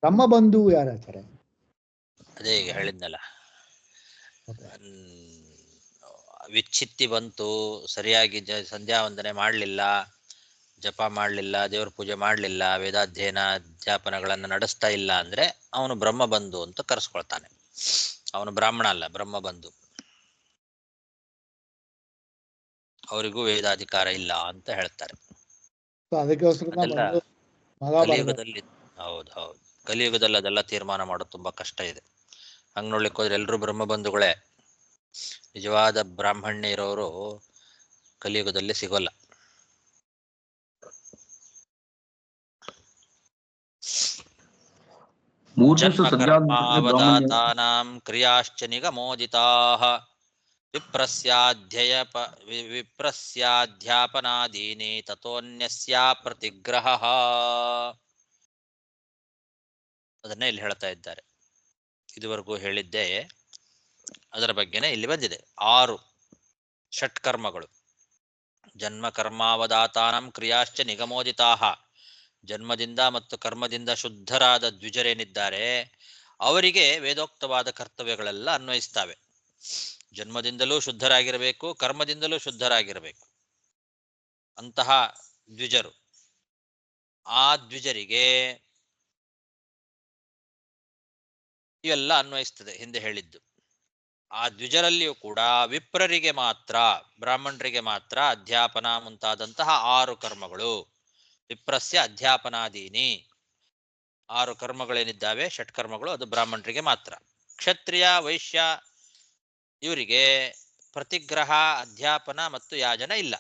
ಬ್ರಹ್ಮಬಂಧು ಯಾರಾಚಾರ್ಯ? ಅದೇ ಈಗ ಹೇಳಿದ್ನಲ್ಲ, ವಿಚ್ಛಿತ್ತಿ ಬಂತು, ಸರಿಯಾಗಿ ಸಂಧ್ಯಾ ವಂದನೆ ಮಾಡಲಿಲ್ಲ, ಜಪ ಮಾಡಲಿಲ್ಲ, ದೇವ್ರ ಪೂಜೆ ಮಾಡಲಿಲ್ಲ, ವೇದಾಧ್ಯಯನ ಅಧ್ಯಾಪನಗಳನ್ನು ನಡೆಸ್ತಾ ಇಲ್ಲ ಅಂದರೆ ಅವನು ಬ್ರಹ್ಮಬಂಧು ಅಂತ ಕರೆಸ್ಕೊಳ್ತಾನೆ. ಅವನು ಬ್ರಾಹ್ಮಣ ಅಲ್ಲ, ಬ್ರಹ್ಮಬಂಧು. ಅವರಿಗೂ ವೇದಾಧಿಕಾರ ಇಲ್ಲ ಅಂತ ಹೇಳ್ತಾರೆ. ಕಲಿಯುಗದಲ್ಲಿ ಹೌದು ಕಲಿಯುಗದಲ್ಲಿ ಅದೆಲ್ಲ ತೀರ್ಮಾನ ಮಾಡೋದು ತುಂಬಾ ಕಷ್ಟ ಇದೆ. ಹಂಗ್ ನೋಡ್ಲಿಕ್ಕೆ ಹೋದ್ರೆ ಎಲ್ಲರೂ ಬ್ರಹ್ಮಬಂಧುಗಳೇ. ನಿಜವಾದ ಬ್ರಾಹ್ಮಣ್ಯ ಇರೋರು ಕಲಿಯುಗದಲ್ಲಿ ಸಿಗೋಲ್ಲ. ಜನ್ಮಕರ್ಮಾವದಾತಾನಾಂ ಕ್ರಿಯಾಶ್ಚ ನಿಗಮೋದಿತಾಃ ವಿಪ್ರಸ್ಯಾಧ್ಯಾಪನಾದೀನಿ ತತೋನ್ಯಸ್ಯಾ ಪ್ರತಿಗ್ರಹಃ. ಅದನ್ನೇ ಇಲ್ಲಿ ಹೇಳ್ತಾ ಇದ್ದಾರೆ. ಇದುವರೆಗೂ ಹೇಳಿದ್ದೆ ಅದರ ಬಗ್ಗೆನೇ ಇಲ್ಲಿ ಬಂದಿದೆ. 6 ಷಟ್ಕರ್ಮಗಳು. ಜನ್ಮ ಕರ್ಮಾವದಾತಾನಂ ಕ್ರಿಯಾಶ್ಚ ನಿಗಮೋದಿತಾಃ. ಜನ್ಮದಿಂದ ಮತ್ತು ಕರ್ಮದಿಂದ ಶುದ್ಧರಾದ ದ್ವಿಜರೇನಿದ್ದಾರೆ ಅವರಿಗೆ ವೇದೋಕ್ತವಾದ ಕರ್ತವ್ಯಗಳೆಲ್ಲ ಅನ್ವಯಿಸ್ತವೆ. ಜನ್ಮದಿಂದಲೂ ಶುದ್ಧರಾಗಿರಬೇಕು, ಕರ್ಮದಿಂದಲೂ ಶುದ್ಧರಾಗಿರಬೇಕು ಅಂತಹ ದ್ವಿಜರು. ಆ ದ್ವಿಜರಿಗೆ ಇವೆಲ್ಲ ಅನ್ವಯಿಸ್ತದೆ, ಹಿಂದೆ ಹೇಳಿದ್ದು. ಆ ದ್ವಿಜರಲ್ಲಿಯೂ ಕೂಡ ವಿಪ್ರರಿಗೆ ಮಾತ್ರ, ಬ್ರಾಹ್ಮಣರಿಗೆ ಮಾತ್ರ ಅಧ್ಯಾಪನ ಮುಂತಾದಂತಹ 6 ಕರ್ಮಗಳು. ವಿಪ್ರಸ್ಯ ಅಧ್ಯಾಪನಾದೀನಿ 6 ಕರ್ಮಗಳೇನಿದ್ದಾವೆ, ಷಟ್ಕರ್ಮಗಳು, ಅದು ಬ್ರಾಹ್ಮಣರಿಗೆ ಮಾತ್ರ. ಕ್ಷತ್ರಿಯ, ವೈಶ್ಯ ಇವರಿಗೆ ಪ್ರತಿಗ್ರಹ, ಅಧ್ಯಾಪನ ಮತ್ತು ಯಾಜನ ಇಲ್ಲ.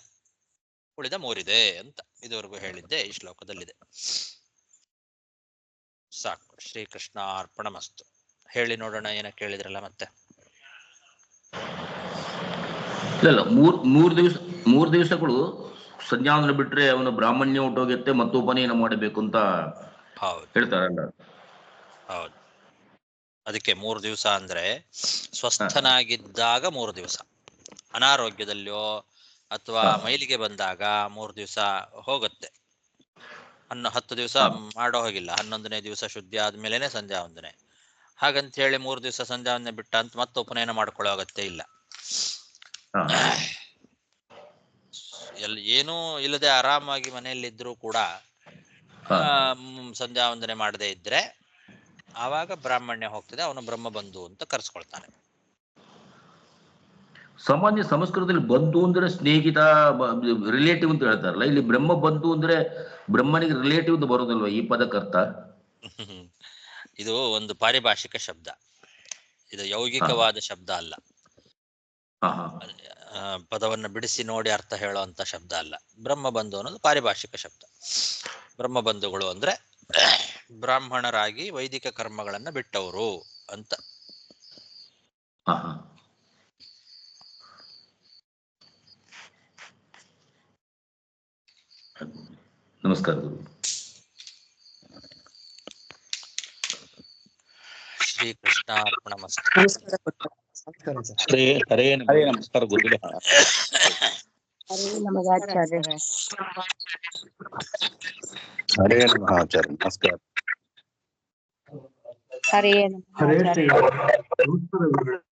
ಉಳಿದ 3 ಇದೆ ಅಂತ ಇದುವರೆಗೂ ಹೇಳಿದ್ದೆ ಈ ಶ್ಲೋಕದಲ್ಲಿದೆ. ಸಾಕು. ಶ್ರೀಕೃಷ್ಣ ಅರ್ಪಣಮಸ್ತು. ಹೇಳಿ ನೋಡೋಣ, ಏನ ಕೇಳಿದ್ರಲ್ಲ ಮತ್ತೆ. ಇಲ್ಲ, ಮೂರು ದಿವಸಗಳು ಸಂಧ್ಯಾವಂದನೆ ಬಿಟ್ರೆ ಅವನು ಬ್ರಾಹ್ಮಣ್ಯ ಹೊಟ್ಟೋಗುತ್ತೆ ಮತ್ತು ಉಪನಯನ ಮಾಡಬೇಕು ಅಂತ ಹೇಳ್ತಾರಲ್ಲ. ಹೌದು. ಅದಕ್ಕೆ 3 ದಿವಸ ಅಂದ್ರೆ ಸ್ವಸ್ಥನಾಗಿದ್ದಾಗ 3 ದಿವಸ, ಅನಾರೋಗ್ಯದಲ್ಲಿಯೋ ಅಥವಾ ಮೈಲಿಗೆ ಬಂದಾಗ 3 ದಿವಸ ಹೋಗುತ್ತೆ. 10 ದಿವಸ ಮಾಡೋ ಹೋಗಿಲ್ಲ. 11ನೇ ದಿವಸ ಶುದ್ಧಿ ಆದ್ಮೇಲೆನೆ ಸಂಧ್ಯಾ ವಂದನೆ. ಹಾಗಂತ ಹೇಳಿ 3 ದಿವಸ ಸಂಧ್ಯಾ ವಂದನೆ ಬಿಟ್ಟ ಅಂತ ಮತ್ತೆ ಉಪನಯನ ಮಾಡ್ಕೊಳ್ಳೋ ಅಗತ್ಯ ಇಲ್ಲ. ಏನೂ ಇಲ್ಲದೆ ಆರಾಮಾಗಿ ಮನೆಯಲ್ಲಿದ್ರೂ ಕೂಡ ಸಂಧ್ಯಾ ವಂದನೆ ಮಾಡದೇ ಇದ್ರೆ ಆವಾಗ ಬ್ರಾಹ್ಮಣ್ಯ ಹೋಗ್ತದೆ, ಅವನು ಬ್ರಹ್ಮಬಂಧು ಅಂತ ಕರೆಸ್ಕೊಳ್ತಾನೆ. ಸಾಮಾನ್ಯ ಸಂಸ್ಕೃತದಲ್ಲಿ ಬಂಧು ಅಂದ್ರೆ ಸ್ನೇಹಿತ, ರಿಲೇಟಿವ್ ಅಂತ ಹೇಳ್ತಾರಲ್ಲ. ಇಲ್ಲಿ ಬ್ರಹ್ಮ ಬಂಧು ಅಂದ್ರೆ ಬ್ರಹ್ಮನಿಗೆ ರಿಲೇಟಿವ್ ಅಂತ ಬರೋದಲ್ವಾ ಈ ಪದಕ್ಕರ್ಥ? ಇದು ಒಂದು ಪಾರಿಭಾಷಿಕ ಶಬ್ದ, ಇದು ಯೌಗಿಕವಾದ ಶಬ್ದ ಅಲ್ಲ. ಪದವನ್ನು ಬಿಡಿಸಿ ನೋಡಿ ಅರ್ಥ ಹೇಳುವಂತ ಶಬ್ದ ಅಲ್ಲ. ಬ್ರಹ್ಮಬಂಧು ಅನ್ನೋದು ಪಾರಿಭಾಷಿಕ ಶಬ್ದ. ಬ್ರಹ್ಮಬಂಧುಗಳು ಅಂದ್ರೆ ಬ್ರಾಹ್ಮಣರಾಗಿ ವೈದಿಕ ಕರ್ಮಗಳನ್ನ ಬಿಟ್ಟವರು ಅಂತ. ನಮಸ್ಕಾರ ಗುರು. ಶ್ರೀಕೃಷ್ಣಾರ್ಪಣಮಸ್ತು. ನಮಸ್ಕಾರ ಸರ್. ಹರೇ ನಮಸ್ಕಾರ ಗುರುಗಳೇ. ಹರೇ ನಮಗಾಚಾರ್ಯ. ಹರೇ ನಮಃ ಆಚಾರ್ಯ. ನಮಸ್ಕಾರ. ಹರೇ ನಮಃ ಹರೇ ಆಚಾರ್ಯ. ಶ್ರೀ